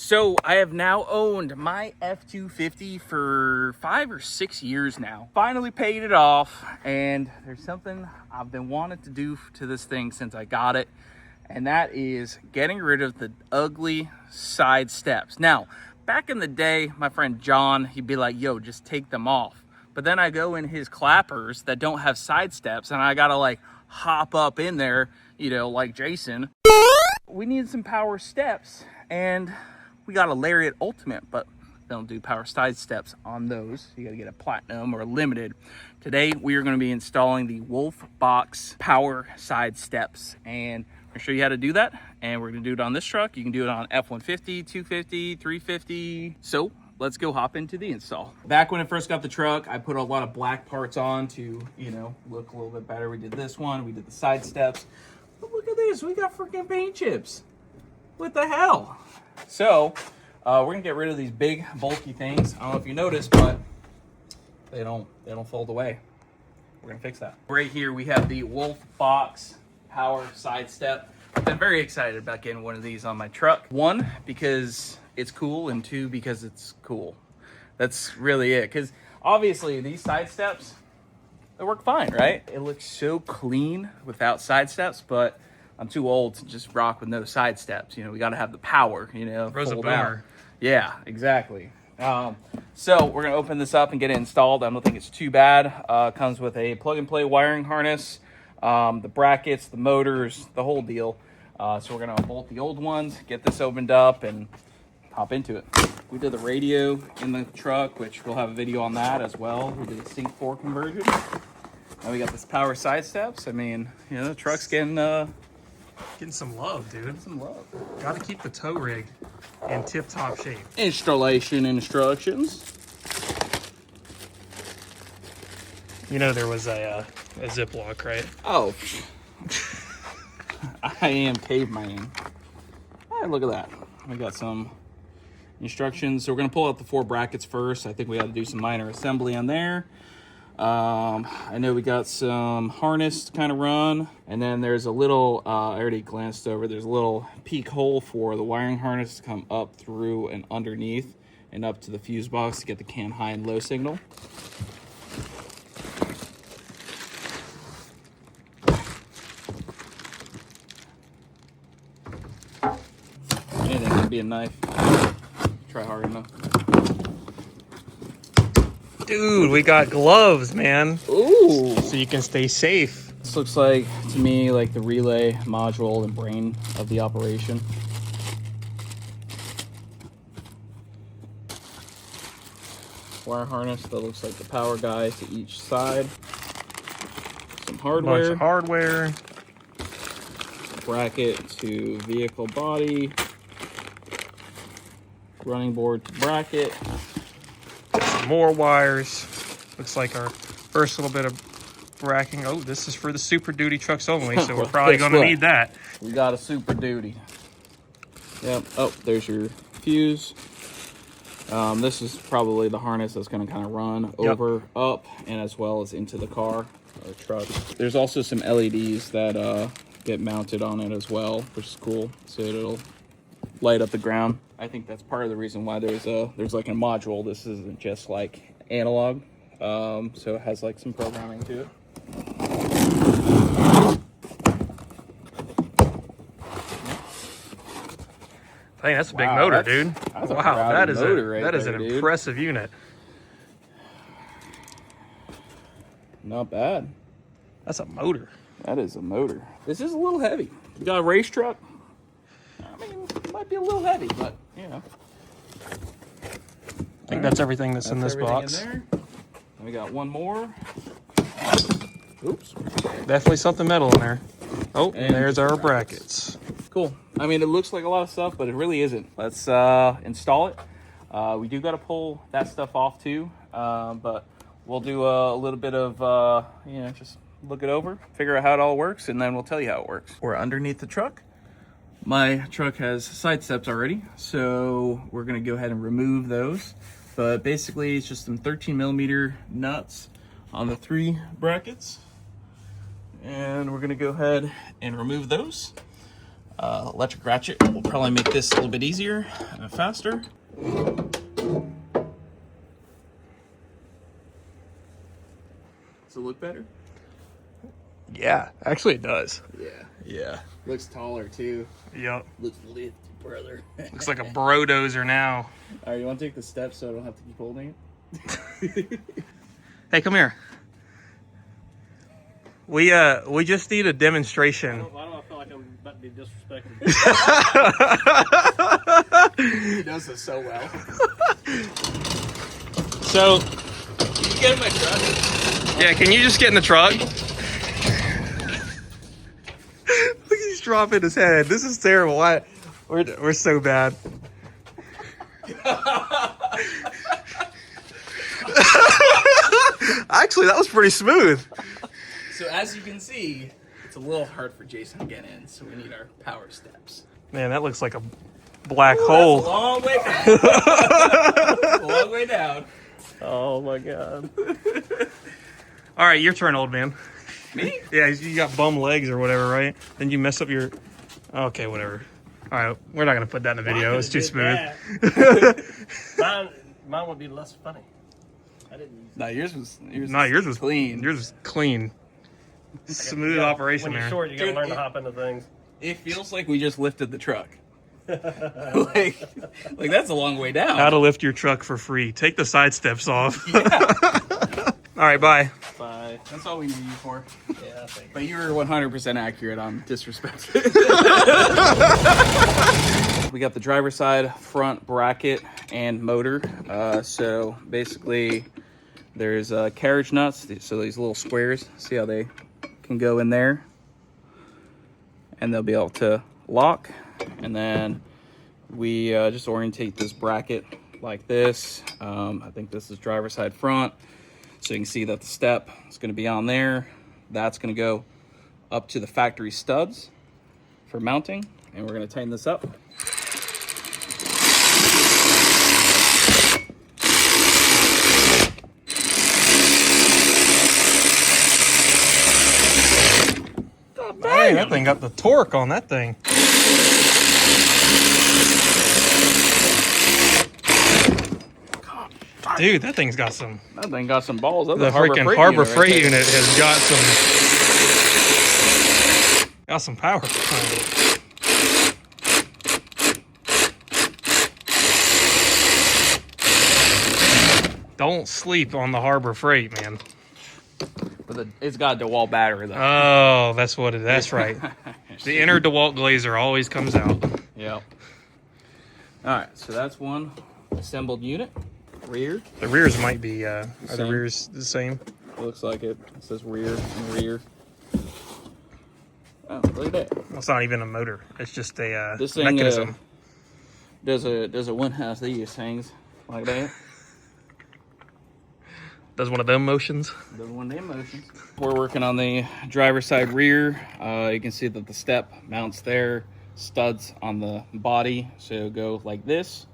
So I have now owned my F250 for 5 or 6 years now. Finally paid it off, and there's something I've been wanting to do to this thing since I got it, and that is getting rid of the ugly side steps. Now, back in the day, my friend John, he'd be like, yo, just take them off. But then I go in his clappers that don't have side steps, and I gotta like hop up in there, you know, like Jason. We need some power steps, and we got a Lariat Ultimate, but they don't do power side steps on those. You gotta get a Platinum or a Limited. Today, we are gonna be installing the Wolf Box power side steps, and I'm gonna show you how to do that, and we're gonna do it on this truck. You can do it on F-150, 250, 350. So let's go hop into the install. Back when I first got the truck, I put a lot of black parts on to, you know, look a little bit better. We did this one, we did the side steps. But look at this, we got freaking paint chips. What the hell? So, we're gonna get rid of these big, bulky things. I don't know if you noticed, but they don't fold away. We're gonna fix that. Right here, we have the Wolf Box power side step. I've been very excited about getting one of these on my truck. One, because it's cool, and two, because it's cool. That's really it. Because obviously, these side steps, they work fine, right? It looks so clean without side steps, but I'm too old to just rock with no side steps. You know, we got to have the power, you know. Rose a boomer. Yeah, exactly. So we're going to open this up and get it installed. I don't think it's too bad. Comes with a plug-and-play wiring harness, the brackets, the motors, the whole deal. So we're going to unbolt the old ones, get this opened up, and hop into it. We did the radio in the truck, which we'll have a video on that as well. We did a Sync 4 conversion. Now we got this power side steps. I mean, you know, the truck's getting some love, dude. some love. Got to keep the tow rig in tip-top shape. Installation instructions. You know there was a Ziploc, right? Oh, I am caveman. Hey, look at that. We got some instructions. So we're gonna pull out the 4 brackets first. I think we got to do some minor assembly on there. I know we got some harness to kind of run, and then there's a little, I already glanced over, there's a little peak hole for the wiring harness to come up through and underneath and up to the fuse box to get the CAN high and low signal. Anything could be a knife. Try hard enough. Dude, we got gloves, man. Ooh. So you can stay safe. This looks like, to me, like the relay module and brain of the operation. Wire harness that looks like the power guy to each side. Some hardware. Bunch of hardware. Bracket to vehicle body. Running board to bracket. Some more wires. Looks like our first little bit of bracking. Oh, this is for the Super Duty trucks only, so we're probably going to need that. We got a Super Duty. Yep. Oh, there's your fuse. This is probably the harness that's going to kind of run over, up, and as well as into the car or truck. There's also some LEDs that get mounted on it as well, which is cool. So it'll light up the ground. I think that's part of the reason why there's like a module. This isn't just like analog, so it has like some programming to it. Dang, that's a big motor, dude. That's a wow, that is an impressive unit. Not bad. That's a motor. That is a motor. This is a little heavy. You got a race truck? I mean, it might be a little heavy, but you know. I think that's everything that's in this box. In there. And we got one more. Oops. Definitely something metal in there. Oh, and there's our brackets. Cool. I mean, it looks like a lot of stuff, but it really isn't. Let's install it. We do got to pull that stuff off too, but we'll do a little bit of, you know, just look it over, figure out how it all works, and then we'll tell you how it works. We're underneath the truck. My truck has side steps already, so we're gonna go ahead and remove those. But basically, it's just some 13mm nuts on the 3 brackets. And we're gonna go ahead and remove those. Electric ratchet will probably make this a little bit easier and faster. Does it look better? Yeah, actually it does. Yeah. Looks taller too. Yep. Looks lifted, brother. Looks like a brodozer now. All right, you want to take the steps so I don't have to keep holding it? Hey, come here. We just need a demonstration. Why do I feel like I'm about to be disrespected? He does this so well. So, Can you get in my truck? yeah, can you just get in the truck? Look, he's dropping his head. This is terrible. We're so bad. Actually, that was pretty smooth. So as you can see, it's a little hard for Jason to get in, so we need our power steps. Man, that looks like a black That's hole. a long way down. A long way down. Oh my god. All right, your turn, old man. Me? Yeah, you got bum legs or whatever, right? Then you mess up your... Okay, whatever. All right, we're not going to put that in the video. It's too smooth. Mine would be less funny. I didn't use No, yours was clean. Yours was clean. Smooth operation When you're there. short, you gotta Dude, learn to hop into things. It feels like we just lifted the truck. like that's a long way down. How to lift your truck for free. Take the side steps off. All right, bye. Bye. That's all we need you for. Yeah, I think. But you were 100% accurate on disrespect. We got the driver's side, front bracket, and motor. So basically, there's carriage nuts. So these little squares, see how they can go in there? And they'll be able to lock. And then we just orientate this bracket like this. I think this is driver's side front. So you can see that the step is going to be on there. That's going to go up to the factory studs for mounting. And we're going to tighten this up. Dang, that thing got the torque on that thing. Dude, that thing's got some... That thing got some balls. That's The a Harbor freaking Freight Harbor unit Freight right there. unit has got some power behind it. Don't sleep on the Harbor Freight, man. But it's got a DeWalt battery though. Oh, that's what it. That's right. The inner DeWalt glazer always comes out. Yep. All right, so that's one assembled unit. Rear. The rears might be. Are the Same. rears the same? It looks like it. It says rear and rear. Oh, look at that. Well, it's not even a motor. It's just a This thing mechanism. does a one house these things like that. Does one of them motions. Does one of them motions. We're working on the driver's side rear. You can see that the step mounts there, studs on the body, so go like this.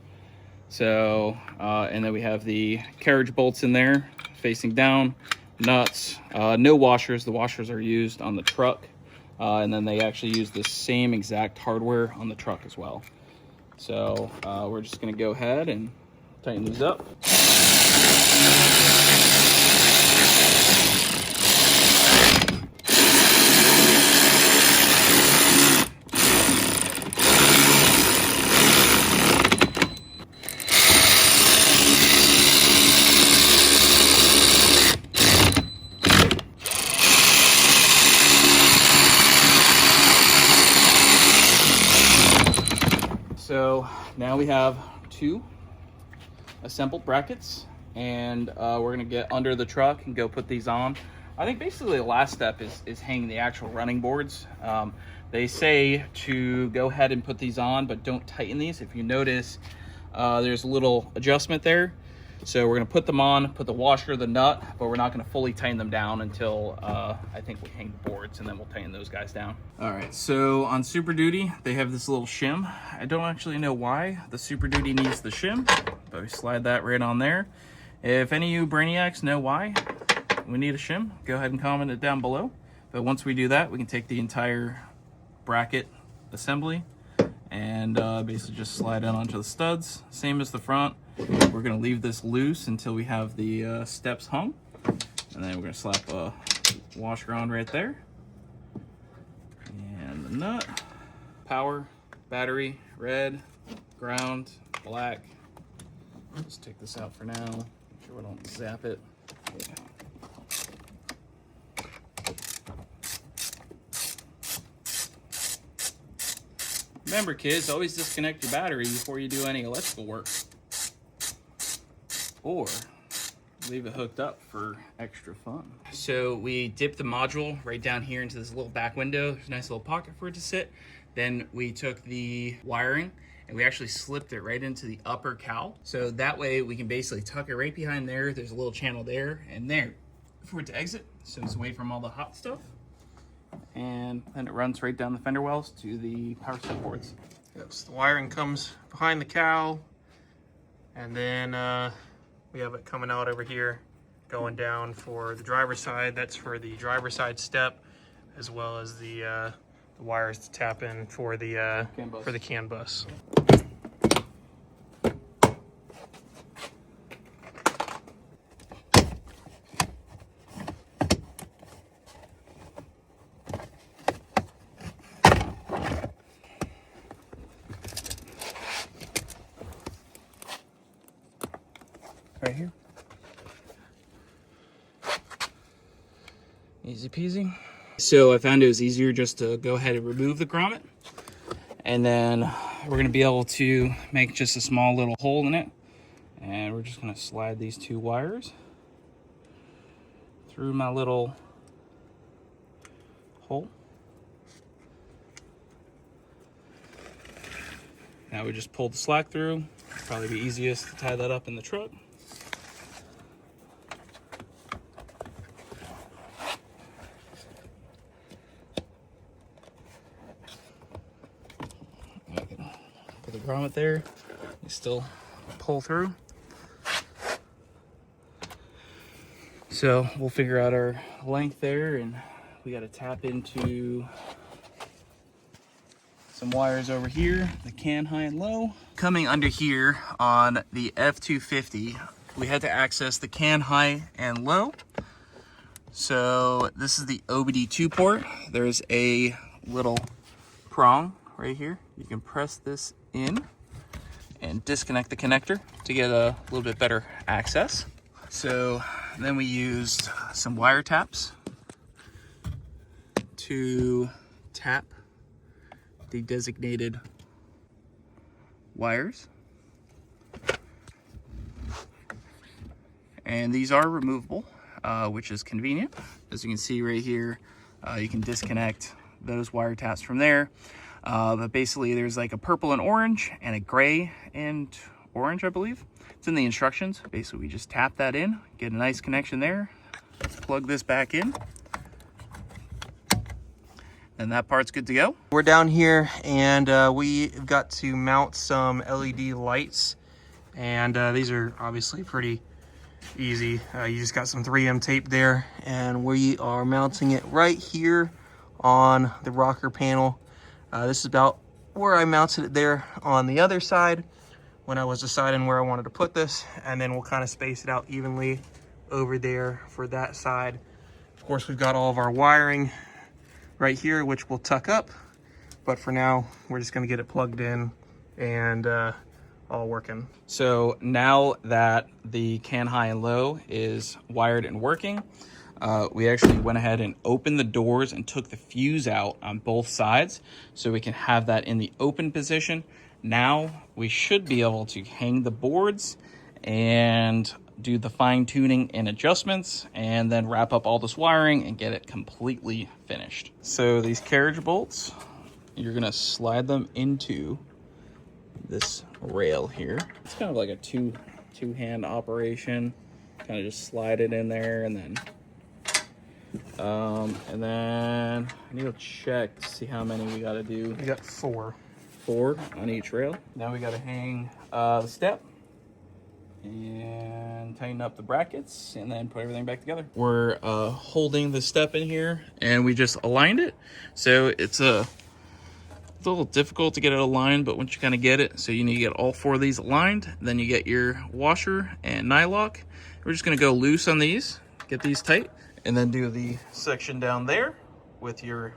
So, and then we have the carriage bolts in there facing down, nuts, no washers. The washers are used on the truck. And then they actually use the same exact hardware on the truck as well. So we're just gonna go ahead and tighten these up. So now we have two assembled brackets, and we're gonna get under the truck and go put these on. I think basically the last step is hanging the actual running boards. They say to go ahead and put these on, but don't tighten these. If you notice, there's a little adjustment there. So we're gonna put them on, put the washer, the nut, but we're not gonna fully tighten them down until I think we hang the boards, and then we'll tighten those guys down. All right, so on Super Duty, they have this little shim. I don't actually know why the Super Duty needs the shim, but we slide that right on there. If any of you brainiacs know why we need a shim, go ahead and comment it down below. But once we do that, we can take the entire bracket assembly, and basically just slide it onto the studs, same as the front. We're gonna leave this loose until we have the steps hung, and then we're gonna slap a washer on right there, and the nut. Power, battery, red, ground, black. Just take this out for now, make sure we don't zap it. Remember, kids, always disconnect your battery before you do any electrical work. Or leave it hooked up for extra fun. So we dipped the module right down here into this little back window. There's a nice little pocket for it to sit. Then we took the wiring and we actually slipped it right into the upper cowl. So that way we can basically tuck it right behind there. There's a little channel there and there for it to exit, so it's away from all the hot stuff. And then it runs right down the fender wells to the power step boards. Yep, so the wiring comes behind the cowl, and then we have it coming out over here, going down for the driver's side. That's for the driver's side step, as well as the wires to tap in for the CAN bus. Right here. Easy peasy. So I found it was easier just to go ahead and remove the grommet, and then we're gonna be able to make just a small little hole in it, and we're just gonna slide these two wires through my little hole. Now we just pull the slack through. Probably be easiest to tie that up in the truck. Put the grommet there, you still pull through. So we'll figure out our length there, and we got to tap into some wires over here, the CAN high and low. Coming under here on the F250, we had to access the CAN high and low. So this is the OBD2 port. There's a little prong right here. You can press this in and disconnect the connector to get a little bit better access. So then we used some wire taps to tap the designated wires. And these are removable, which is convenient. As you can see right here, you can disconnect those wire taps from there. But basically there's like a purple and orange and a gray and orange, I believe. It's in the instructions. Basically we just tap that in, get a nice connection there, plug this back in, and that part's good to go. We're down here, and we've got to mount some LED lights, and these are obviously pretty easy. You just got some 3M tape there, and we are mounting it right here on the rocker panel. This is about where I mounted it there on the other side when I was deciding where I wanted to put this, and then we'll kind of space it out evenly over there for that side. Of course, we've got all of our wiring right here, which we'll tuck up, but for now we're just going to get it plugged in and all working. So now that the CAN high and low is wired and working, we actually went ahead and opened the doors and took the fuse out on both sides so we can have that in the open position. Now we should be able to hang the boards and do the fine tuning and adjustments, and then wrap up all this wiring and get it completely finished. So these carriage bolts, you're gonna slide them into this rail here. It's kind of like a two-hand operation. Kind of just slide it in there, and then I need to check to see how many we got to do. We got four on each rail. Now we got to hang the step and tighten up the brackets, and then put everything back together. We're holding the step in here, and we just aligned it so it's a It's a little difficult to get it aligned, but once you kind of get it, so you need to get all 4 of these aligned. Then you get your washer and nylock. We're just gonna go loose on these, get these tight, and then do the section down there with your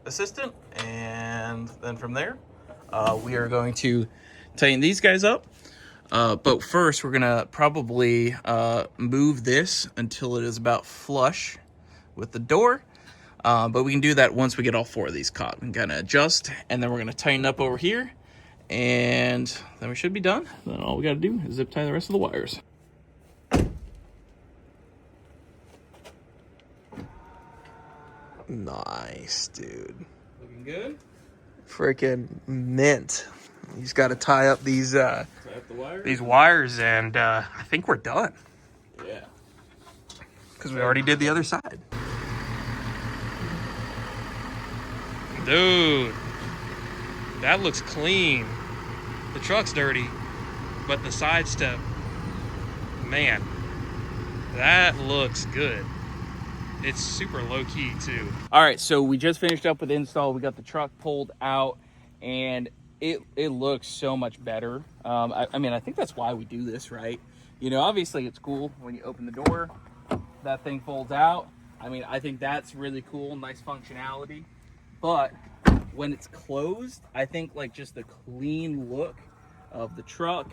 assistant. And then from there, we are going to tighten these guys up. But first, we're gonna probably move this until it is about flush with the door. But we can do that once we get all 4 of these caught. We can kind of adjust, and then we're going to tighten up over here, and then we should be done. Then all we got to do is zip tie the rest of the wires. Nice, dude. Looking good? Freaking mint. You just got to tie up these The wires, and I think we're done. Yeah. Because we already did the other side. Dude, that looks clean. The truck's dirty, but the side step, man, that looks good. It's super low key too. All right, so we just finished up with the install. We got the truck pulled out, and it looks so much better. I mean, I think that's why we do this, right? You know, obviously it's cool when you open the door, that thing folds out. I mean, I think that's really cool, nice functionality. But when it's closed, I think like just the clean look of the truck,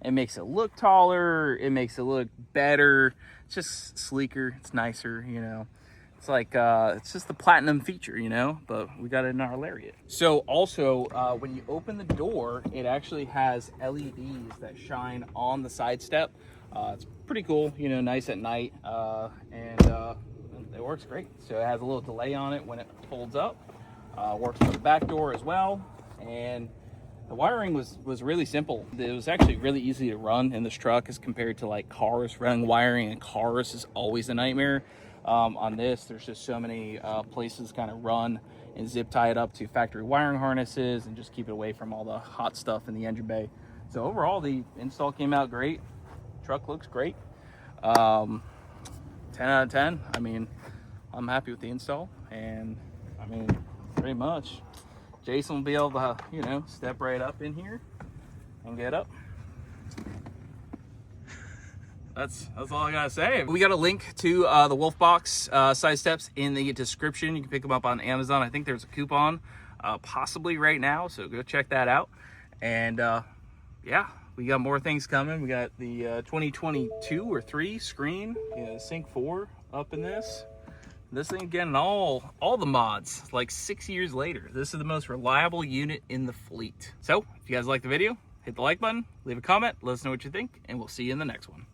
it makes it look taller, it makes it look better. It's just sleeker, it's nicer, you know. It's like, it's just the platinum feature, you know, but we got it in our Lariat. So also, when you open the door, it actually has LEDs that shine on the side step. It's pretty cool, you know, nice at night, and it works great. So it has a little delay on it when it folds up. Works for the back door as well, and the wiring was really simple. It was actually really easy to run in this truck as compared to like cars. Running wiring in cars is always a nightmare. On this, there's just so many places to kind of run and zip tie it up to factory wiring harnesses and just keep it away from all the hot stuff in the engine bay. So overall, the install came out great. Truck looks great. 10 out of 10. I mean, I'm happy with the install, and I mean, pretty much Jason will be able to, you know, step right up in here and get up. That's all I gotta say. We got a link to the Wolfbox side steps in the description. You can pick them up on Amazon. I think there's a coupon possibly right now, so go check that out. And yeah, we got more things coming. We got the 2022 or 3 screen, you know, Sync 4 up in this. This thing getting all the mods like 6 years later. This is the most reliable unit in the fleet. So if you guys like the video, hit the like button, leave a comment, let us know what you think, and we'll see you in the next one.